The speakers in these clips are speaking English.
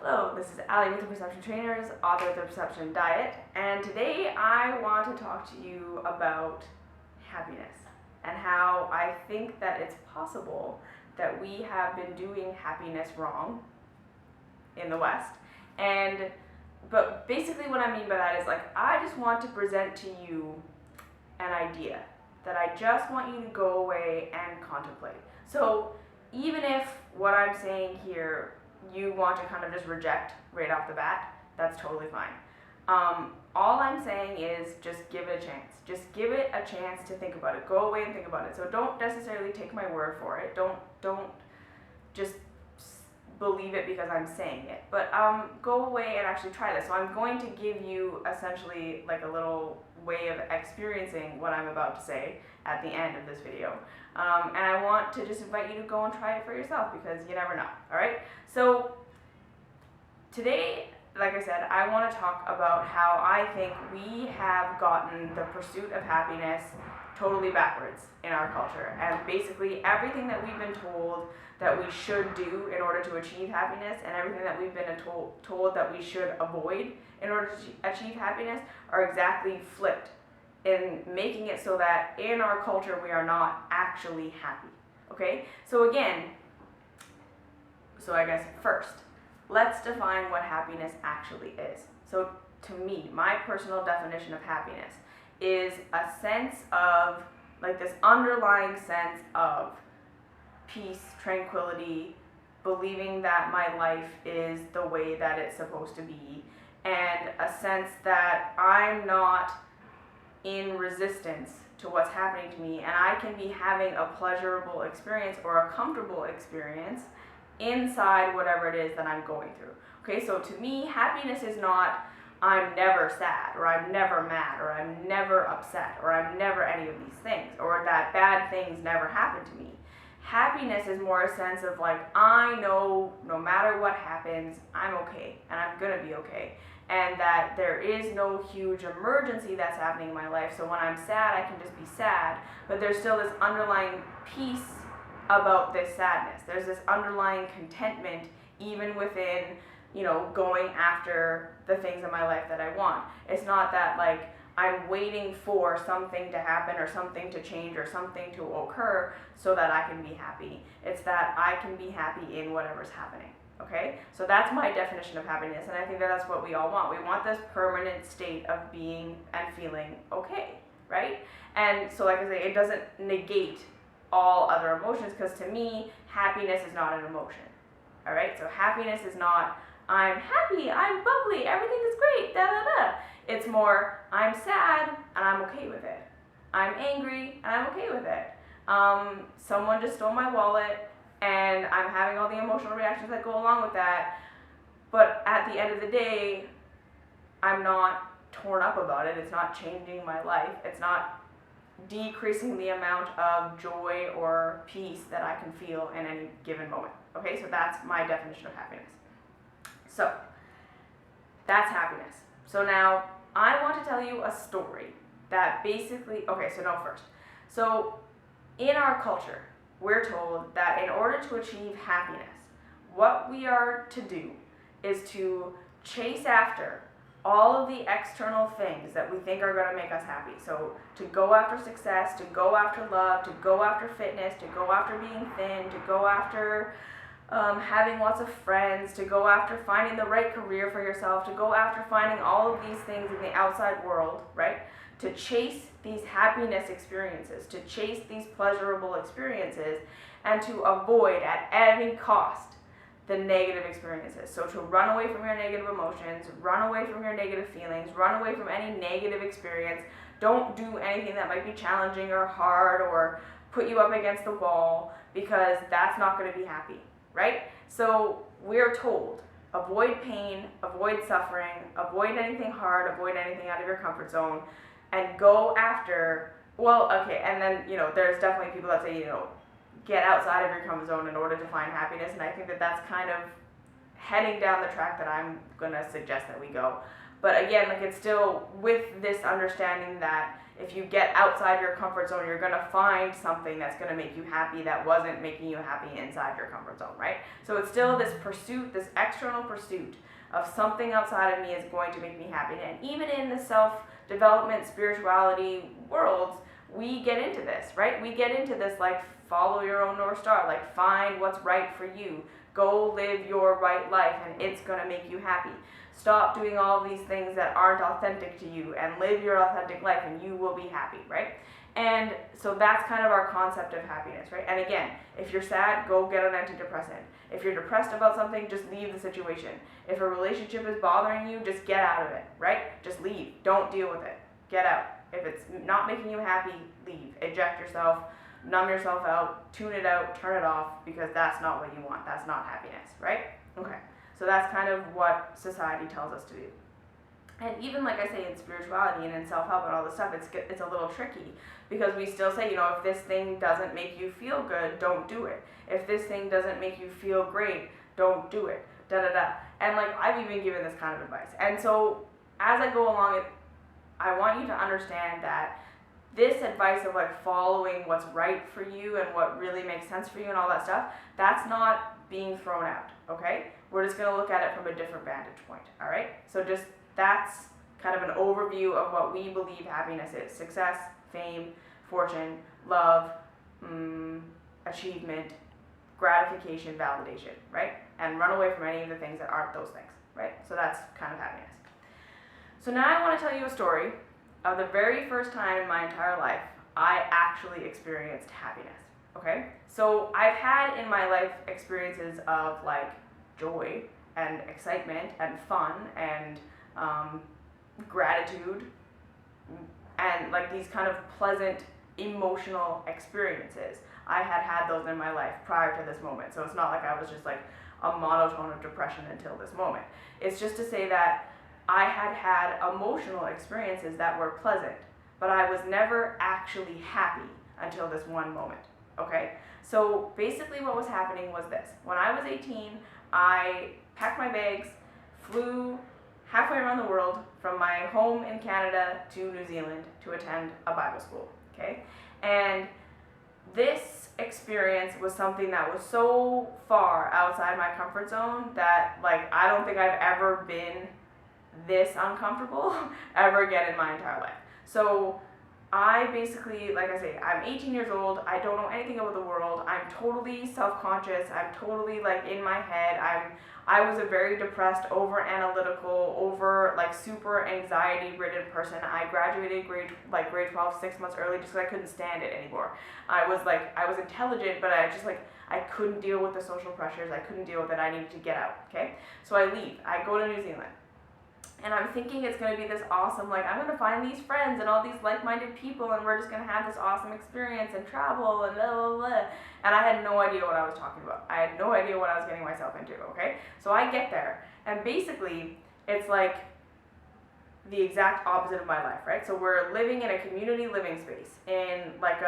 Hello, this is Allie with the Perception Trainers, author of the Perception Diet, and today I want to talk to you about happiness and how I think that it's possible that we have been doing happiness wrong in the West. But basically what I mean by that is I just want to present to you an idea that I just want you to go away and contemplate. So even if what I'm saying here you want to kind of just reject right off the bat, that's totally fine. All I'm saying is just give it a chance. Just give it a chance to think about it. Go away and think about it. So don't necessarily take my word for it. Don't just believe it because I'm saying it. But go away and actually try this. So I'm going to give you essentially like a little way of experiencing what I'm about to say at the end of this video. And I want to just invite you to go and try it for yourself because you never know, all right? So today, like I said, I want to talk about how I think we have gotten the pursuit of happiness totally backwards in our culture. And basically everything that we've been told that we should do in order to achieve happiness and everything that we've been told that we should avoid in order to achieve happiness are exactly flipped, in making it so that in our culture we are not actually happy. Okay? So I guess first, let's define what happiness actually is. So to me, my personal definition of happiness is a sense of, like this underlying sense of peace, tranquility, believing that my life is the way that it's supposed to be, and a sense that I'm not in resistance to what's happening to me, and I can be having a pleasurable experience or a comfortable experience inside whatever it is that I'm going through. Okay, so to me, happiness is not I'm never sad, or I'm never mad, or I'm never upset, or I'm never any of these things, or that bad things never happen to me. Happiness is more a sense of like, I know no matter what happens, I'm okay, and I'm gonna be okay. And that there is no huge emergency that's happening in my life. So when I'm sad, I can just be sad. But there's still this underlying peace about this sadness. There's this underlying contentment even within, going after the things in my life that I want. It's not that like I'm waiting for something to happen or something to change or something to occur so that I can be happy. It's that I can be happy in whatever's happening. Okay, so that's my definition of happiness, and I think that that's what we all want. We want this permanent state of being and feeling okay, right? And so like I say, it doesn't negate all other emotions, because to me, happiness is not an emotion, all right? So happiness is not, I'm happy, I'm bubbly, everything is great, da da da. It's more, I'm sad, and I'm okay with it. I'm angry, and I'm okay with it. Someone just stole my wallet, and I'm having all the emotional reactions that go along with that, but at the end of the day, I'm not torn up about it. It's not changing my life. It's not decreasing the amount of joy or peace that I can feel in any given moment. Okay, so that's my definition of happiness. So that's happiness. So now I want to tell you a story that basically, first. So in our culture, we're told that in order to achieve happiness, what we are to do is to chase after all of the external things that we think are going to make us happy. So to go after success, to go after love, to go after fitness, to go after being thin, to go after having lots of friends, to go after finding the right career for yourself, to go after finding all of these things in the outside world, right? To chase these happiness experiences, to chase these pleasurable experiences, and to avoid at any cost the negative experiences. So to run away from your negative emotions, run away from your negative feelings, run away from any negative experience. Don't do anything that might be challenging or hard or put you up against the wall, because that's not going to be happy, right? So we're told, avoid pain, avoid suffering, avoid anything hard, avoid anything out of your comfort zone, and go after, and then, there's definitely people that say, get outside of your comfort zone in order to find happiness, and I think that that's kind of heading down the track that I'm going to suggest that we go. But again, like it's still with this understanding that if you get outside your comfort zone, you're gonna find something that's gonna make you happy that wasn't making you happy inside your comfort zone, right? So it's still this pursuit, this external pursuit of something outside of me is going to make me happy. And even in the self-development, spirituality worlds, we get into this, right? We get into this like follow your own North Star, like find what's right for you. Go live your right life and it's gonna make you happy. Stop doing all these things that aren't authentic to you and live your authentic life and you will be happy, right? And so that's kind of our concept of happiness, right? And again, if you're sad, go get an antidepressant. If you're depressed about something, just leave the situation. If a relationship is bothering you, just get out of it, right? Just leave. Don't deal with it. Get out. If it's not making you happy, leave. Eject yourself, numb yourself out, tune it out, turn it off, because that's not what you want. That's not happiness, right? Okay. So that's kind of what society tells us to do. And even like I say in spirituality and in self-help and all this stuff, it's a little tricky because we still say, if this thing doesn't make you feel good, don't do it. If this thing doesn't make you feel great, don't do it. Da da da. And like I've even given this kind of advice. And so as I go along, I want you to understand that this advice of like following what's right for you and what really makes sense for you and all that stuff, that's not being thrown out, okay? We're just gonna look at it from a different vantage point, all right? So just that's kind of an overview of what we believe happiness is. Success, fame, fortune, love, achievement, gratification, validation, right? And run away from any of the things that aren't those things, right? So that's kind of happiness. So now I want to tell you a story of the very first time in my entire life I actually experienced happiness, okay? So I've had in my life experiences of like joy and excitement and fun and gratitude and like these kind of pleasant emotional experiences. I had those in my life prior to this moment, so it's not like I was just like a monotone of depression until this moment. It's just to say that I had emotional experiences that were pleasant, but I was never actually happy until this one moment, okay? So basically what was happening was this. When I was 18, I packed my bags, flew halfway around the world from my home in Canada to New Zealand to attend a Bible school, okay? And this experience was something that was so far outside my comfort zone that like I don't think I've ever been this uncomfortable ever again in my entire life. So I basically, like I say, I'm 18 years old, I don't know anything about the world, I'm totally self-conscious, I'm totally like in my head, I was a very depressed, over-analytical, super anxiety-ridden person. I graduated grade 12 6 months early just because I couldn't stand it anymore. I was intelligent, but I couldn't deal with the social pressures, I couldn't deal with it, I needed to get out, okay? So I leave, I go to New Zealand. And I'm thinking it's going to be this awesome, I'm going to find these friends and all these like-minded people and we're just going to have this awesome experience and travel and blah, blah, blah. And I had no idea what I was talking about. I had no idea what I was getting myself into, okay? So I get there and basically it's like the exact opposite of my life, right? So we're living in a community living space in like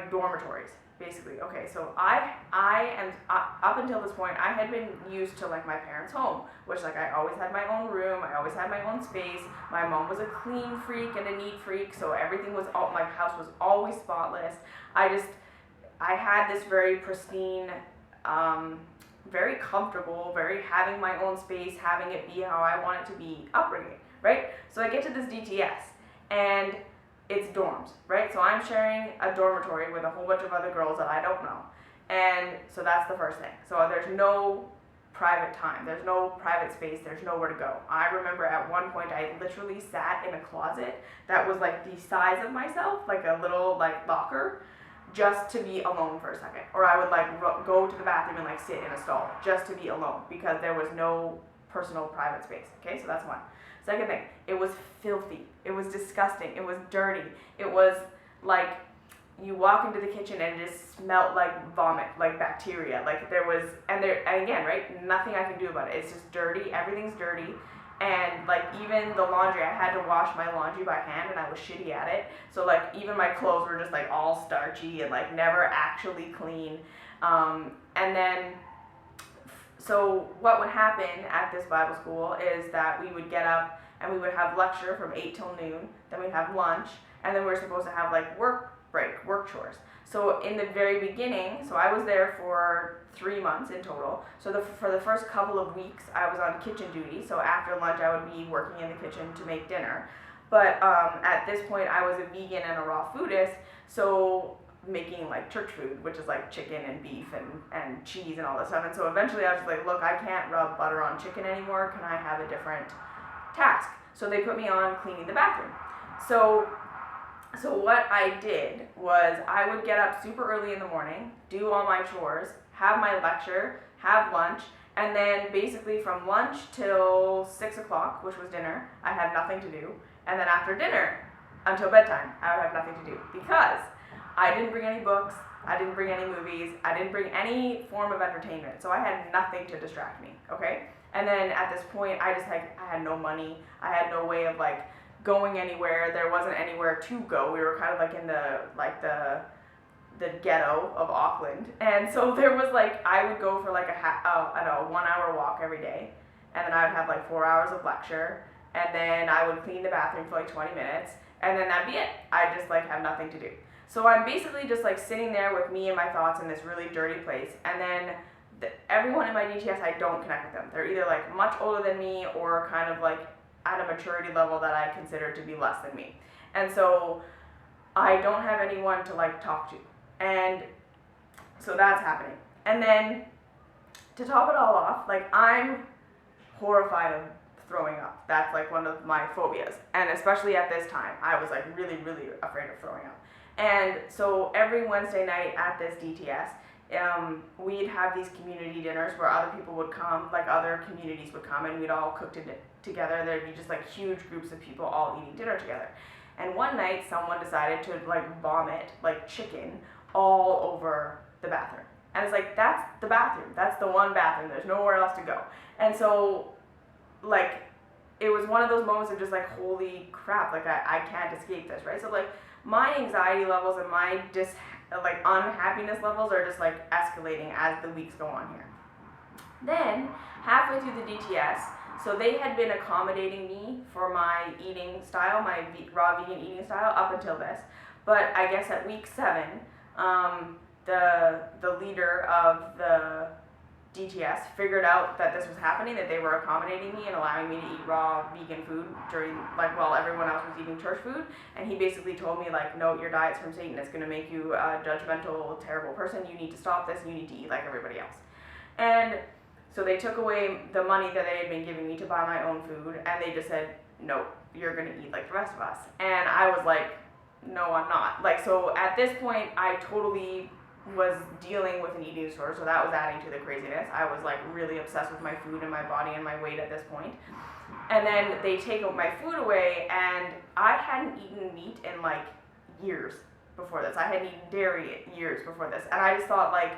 dormitories. Basically, okay, so I am up until this point I had been used to like my parents' home, which like I always had my own room, I always had my own space. My mom was a clean freak and a neat freak, so everything was my house was always spotless. I had this very pristine, very comfortable, very having my own space, having it be how I want it to be upbringing, right? So I get to this DTS and it's dorms, right? So I'm sharing a dormitory with a whole bunch of other girls that I don't know. And so that's the first thing. So there's no private time, there's no private space, there's nowhere to go. I remember at one point I literally sat in a closet that was like the size of myself, like a little locker, just to be alone for a second. Or I would go to the bathroom and sit in a stall just to be alone because there was no personal private space, okay? So that's one. Second thing, it was filthy, it was disgusting, it was dirty, it was like you walk into the kitchen and it just smelled like vomit, like bacteria, and again, right, nothing I can do about it, it's just dirty, everything's dirty, and even the laundry, I had to wash my laundry by hand and I was shitty at it, so even my clothes were just all starchy and never actually clean, and then so what would happen at this Bible school is that we would get up and we would have lecture from 8 till noon, then we'd have lunch, and then we were supposed to have like work chores. So in the very beginning, so I was there for 3 months in total. So for the first couple of weeks, I was on kitchen duty. So after lunch, I would be working in the kitchen to make dinner. But at this point, I was a vegan and a raw foodist, so making like church food, which is like chicken and beef and cheese and all this stuff. And so eventually I was just like, look, I can't rub butter on chicken anymore. Can I have a different task? So they put me on cleaning the bathroom. So what I did was I would get up super early in the morning, do all my chores, have my lecture, have lunch, and then basically from lunch till 6 o'clock, which was dinner, I had nothing to do. And then after dinner, until bedtime, I would have nothing to do because I didn't bring any books, I didn't bring any movies, I didn't bring any form of entertainment, so I had nothing to distract me, okay? And then at this point, I had no money, I had no way of like going anywhere, there wasn't anywhere to go. We were kind of like in the ghetto of Auckland, and so there was like, I would go for like a 1 hour walk every day, and then I would have like 4 hours of lecture, and then I would clean the bathroom for like 20 minutes, and then that'd be it. I just like have nothing to do. So I'm basically just like sitting there with me and my thoughts in this really dirty place, and then everyone in my DTS, I don't connect with them. They're either like much older than me or kind of like at a maturity level that I consider to be less than me. And so I don't have anyone to like talk to. And so that's happening. And then to top it all off, like I'm horrified of throwing up. That's like one of my phobias. And especially at this time, I was like really, really afraid of throwing up. And so every Wednesday night at this DTS, we'd have these community dinners where other people would come, like other communities would come, and we'd all cook together. There'd be just like huge groups of people all eating dinner together. And one night someone decided to like vomit like chicken all over the bathroom. And it's like, that's the bathroom. That's the one bathroom. There's nowhere else to go. And so like, it was one of those moments of just like, holy crap, like I can't escape this, right? So like, my anxiety levels and my unhappiness levels are just like escalating as the weeks go on here. Then halfway through the DTS, so they had been accommodating me for my eating style, my raw vegan eating style up until this. But I guess at week 7, the leader of the DTS figured out that this was happening, that they were accommodating me and allowing me to eat raw vegan food during, like, while everyone else was eating church food. And he basically told me, like, no, your diet's from Satan. It's going to make you a judgmental, terrible person. You need to stop this and you need to eat like everybody else. And so they took away the money that they had been giving me to buy my own food, and they just said, no, you're going to eat like the rest of us. And I was like, no, I'm not. Like, so at this point, I totally was dealing with an eating disorder, so that was adding to the craziness. I was like really obsessed with my food and my body and my weight at this point. And then they take my food away, and I hadn't eaten meat in like years before this. I hadn't eaten dairy years before this. And I just thought, like,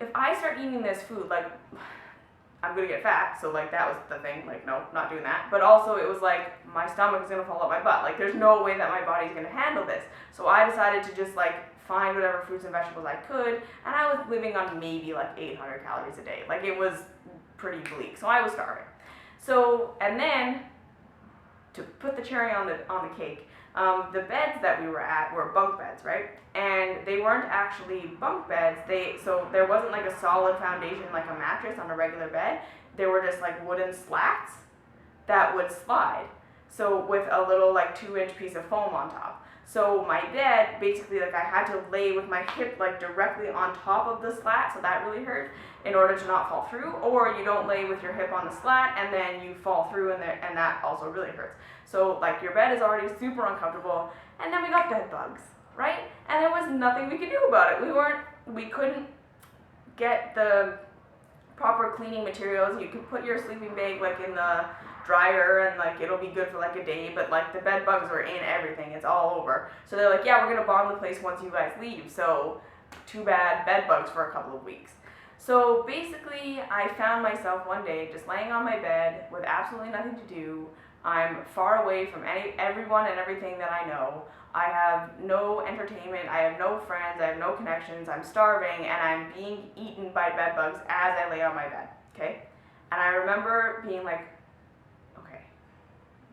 if I start eating this food, like, I'm gonna get fat. So like, that was the thing, like, no, not doing that. But also it was like, my stomach is gonna fall up my butt. Like, there's no way that my body's gonna handle this. So I decided to just like find whatever fruits and vegetables I could, and I was living on maybe like 800 calories a day. Like, it was pretty bleak, so I was starving. So, and then to put the cherry on the cake, the beds that we were at were bunk beds, right? And they weren't actually bunk beds. So there wasn't like a solid foundation like a mattress on a regular bed. They were just like wooden slats that would slide. So with a little like 2-inch piece of foam on top. So my bed, basically, like, I had to lay with my hip like directly on top of the slat, so that really hurt, in order to not fall through. Or you don't lay with your hip on the slat and then you fall through, and that also really hurts. So like, your bed is already super uncomfortable, and then we got bed bugs, right? And there was nothing we could do about it. We couldn't get the proper cleaning materials. You could put your sleeping bag like in the dryer and like it'll be good for like a day, but like the bed bugs are in everything, it's all over. So they're like, yeah, we're gonna bomb the place once you guys leave. So too bad, bed bugs for a couple of weeks. So basically I found myself one day just laying on my bed with absolutely nothing to do, I'm far away from everyone and everything that I know. I have no entertainment, I have no friends, I have no connections, I'm starving, and I'm being eaten by bed bugs as I lay on my bed, okay? And I remember being like, okay,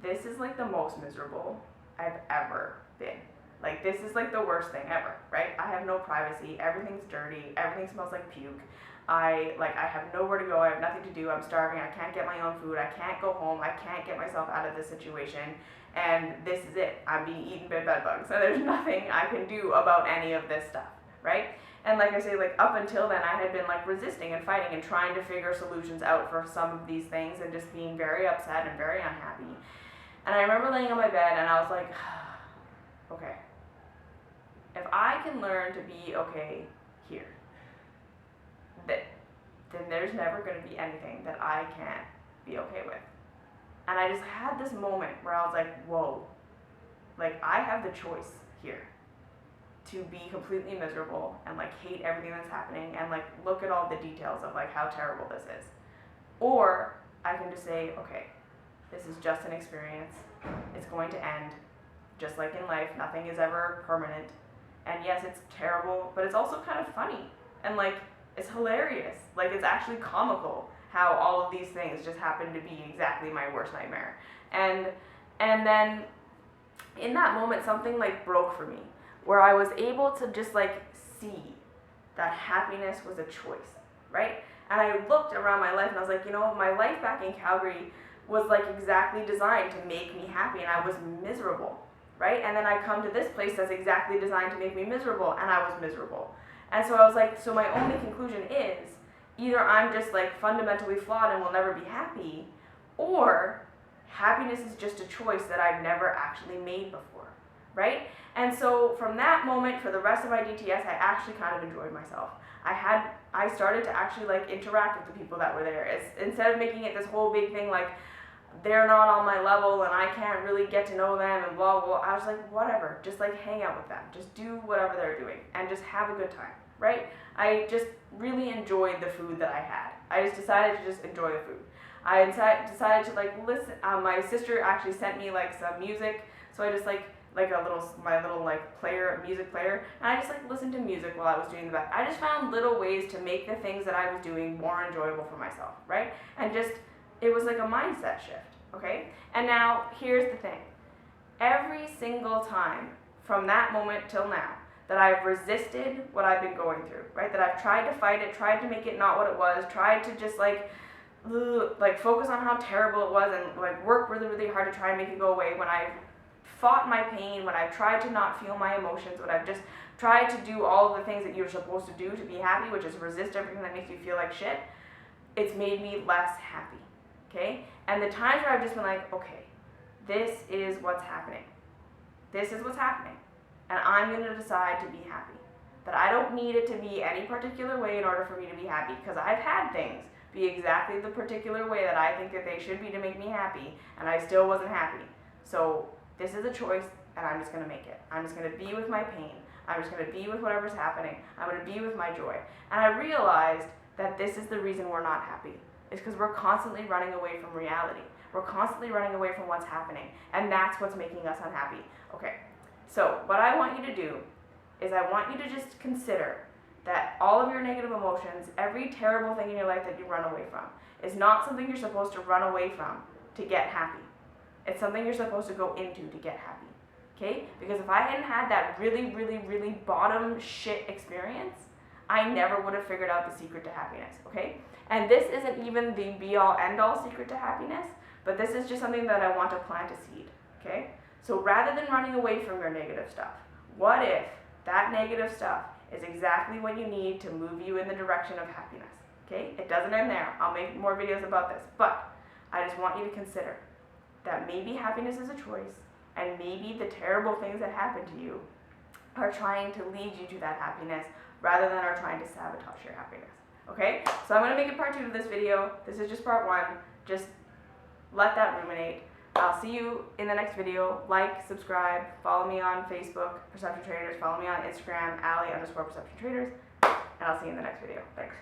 this is like the most miserable I've ever been. Like, this is like the worst thing ever, right? I have no privacy, everything's dirty, everything smells like puke. I have nowhere to go, I have nothing to do, I'm starving, I can't get my own food, I can't go home, I can't get myself out of this situation, and this is it. I'm being eaten by bed bugs, and there's nothing I can do about any of this stuff, right? And like I say, like up until then, I had been like resisting and fighting and trying to figure solutions out for some of these things and just being very upset and very unhappy. And I remember laying on my bed and I was like, okay, if I can learn to be okay here, then there's never going to be anything that I can't be okay with. And I just had this moment where I was like, whoa, like I have the choice here to be completely miserable and like hate everything that's happening and like look at all the details of like how terrible this is. Or I can just say, okay, this is just an experience. It's going to end. Just like in life, nothing is ever permanent. And yes, it's terrible, but it's also kind of funny. And like, it's hilarious. Like, it's actually comical how all of these things just happen to be exactly my worst nightmare. And then in that moment, something like broke for me, where I was able to just like see that happiness was a choice, right? And I looked around my life and I was like, you know, my life back in Calgary was like exactly designed to make me happy, and I was miserable, right? And then I come to this place that's exactly designed to make me miserable, and I was miserable. And so I was like, so my only conclusion is either I'm just like fundamentally flawed and will never be happy, or happiness is just a choice that I've never actually made before, right? And so from that moment, for the rest of my DTS, I actually kind of enjoyed myself. I started to actually like interact with the people that were there. Instead of making it this whole big thing like they're not on my level and I can't really get to know them and blah, blah, blah. I was like, whatever, just like hang out with them. Just do whatever they're doing and just have a good time, right? I just really enjoyed the food that I had. I just decided to just enjoy the food. I decided to like listen. My sister actually sent me like some music, so I just like my little like music player, and I just like listened to music while I was doing the back. I just found little ways to make the things that I was doing more enjoyable for myself, right? And just, it was like a mindset shift, okay? And now here's the thing. Every single time from that moment till now that I've resisted what I've been going through, right? That I've tried to fight it, tried to make it not what it was, tried to just like focus on how terrible it was and like work really, really hard to try and make it go away. When I've fought my pain, when I've tried to not feel my emotions, when I've just tried to do all of the things that you're supposed to do to be happy, which is resist everything that makes you feel like shit, it's made me less happy, okay? And the times where I've just been like, okay, this is what's happening. This is what's happening. And I'm going to decide to be happy. That I don't need it to be any particular way in order for me to be happy, because I've had things be exactly the particular way that I think that they should be to make me happy, and I still wasn't happy. So this is a choice, and I'm just going to make it. I'm just going to be with my pain. I'm just going to be with whatever's happening. I'm going to be with my joy. And I realized that this is the reason we're not happy. It's because we're constantly running away from reality. We're constantly running away from what's happening, and that's what's making us unhappy. Okay, so what I want you to do is I want you to just consider that all of your negative emotions, every terrible thing in your life that you run away from, is not something you're supposed to run away from to get happy. It's something you're supposed to go into to get happy, okay? Because if I hadn't had that really, really, really bottom shit experience, I never would have figured out the secret to happiness, okay? And this isn't even the be-all, end-all secret to happiness, but this is just something that I want to plant a seed, okay? So rather than running away from your negative stuff, what if that negative stuff is exactly what you need to move you in the direction of happiness, okay? It doesn't end there. I'll make more videos about this, but I just want you to consider that maybe happiness is a choice, and maybe the terrible things that happen to you are trying to lead you to that happiness rather than are trying to sabotage your happiness, okay? So I'm going to make it part 2 of this video. This is just part 1. Just let that ruminate. I'll see you in the next video. Like, subscribe, follow me on Facebook, Perception Traders, follow me on Instagram, Ali_Perception Traders, and I'll see you in the next video. Thanks.